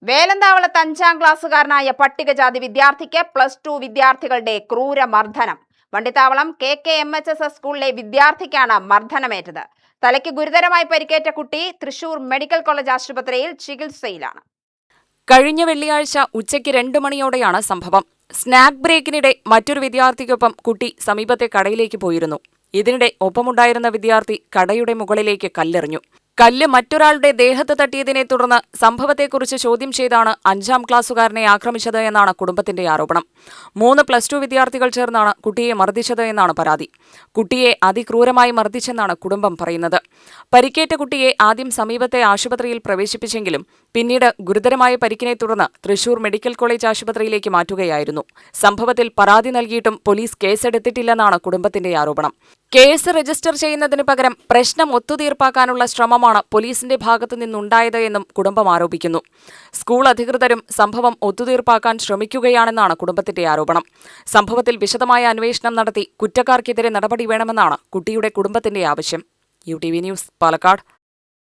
വേലന്താവളത്ത് 5ാം ക്ലാസ്സുകാരനായ പട്ടികജാതി വിദ്യാർത്ഥിക്ക് +2 വിദ്യാർത്ഥികളുടെ ക്രൂരമർദ്ദനം. വണ്ടിത്താവളം KKMHSS സ്കൂളിലെ വിദ്യാർത്ഥിക്കാണ് മർദ്ദനമേറ്റത്. തലയ്ക്ക് ഗുരുതരമായി പരിക്കേറ്റ കുട്ടി തൃശൂർ മെഡിക്കൽ കോളേജ് ആശുപത്രിയിൽ ചികിത്സയിലാണ്. കഴിഞ്ഞ വെള്ളിയാഴ്ച ഉച്ചയ്ക്ക് 2 മണിയോടെയാണ് സംഭവം. സ്നാക്ക് ബ്രേക്കിനിടെ മറ്റൊരു വിദ്യാർത്ഥിക്കൊപ്പം കുട്ടി സമീപത്തെ കടയിലേക്ക് പോയിരുന്നു. ഇതിനിടെ ഒപ്പമുണ്ടായിരുന്ന വിദ്യാർത്ഥി കടയുടെ മുകളിലേക്ക് കല്ലെറിഞ്ഞു. കല്ല് മറ്റൊരാളുടെ ദേഹത്ത് തട്ടിയതിനെ തുടർന്ന് സംഭവത്തെക്കുറിച്ച് ചോദ്യം ചെയ്താണ് 5ാം ക്ലാസ്സുകാരനെ ആക്രമിച്ചത് എന്നാണ് കുടുംബത്തിന്റെ ആരോപണം. 3 +2 വിദ്യാർത്ഥികൾ ചേർന്നാണ് കുട്ടിയെ മർദ്ദിച്ചത് എന്നാണ് പരാതി. കുട്ടിയെ അതിക്രൂരമായി മർദ്ദിച്ചെന്നാണ് കുടുംബം പറയുന്നത്. പരിക്കേറ്റ കുട്ടിയെ ആദ്യം സമീപത്തെ ആശുപത്രിയിൽ പ്രവേശിപ്പിച്ചെങ്കിലും പിന്നീട് ഗുരുതരമായ പരിക്കിനെ തുടർന്ന് തൃശൂർ മെഡിക്കൽ കോളേജ് ആശുപത്രിയിലേക്ക് മാറ്റുകയായിരുന്നു. സംഭവത്തിൽ പരാതി നൽകിയിട്ടും പോലീസ് കേസെടുത്തിട്ടില്ലെന്നാണ് കുടുംബത്തിന്റെ ആരോപണം. കേസ് രജിസ്റ്റർ ചെയ്യുന്നതിന് പകരം പ്രശ്നം ഒത്തുതീർപ്പാക്കാനുള്ള ശ്രമമാണ് പോലീസിന്റെ ഭാഗത്തു നിന്നുണ്ടായത് എന്നും കുടുംബം ആരോപിക്കുന്നു. സ്കൂൾ അധികൃതരും സംഭവം ഒത്തുതീർപ്പാക്കാൻ ശ്രമിക്കുകയാണെന്നാണ് കുടുംബത്തിന്റെ ആരോപണം. സംഭവത്തിൽ വിശദമായ അന്വേഷണം നടത്തി കുറ്റക്കാർക്കെതിരെ നടപടി വേണമെന്നാണ് കുട്ടിയുടെ കുടുംബത്തിന്റെ ആവശ്യം. UTV news, Palakkad.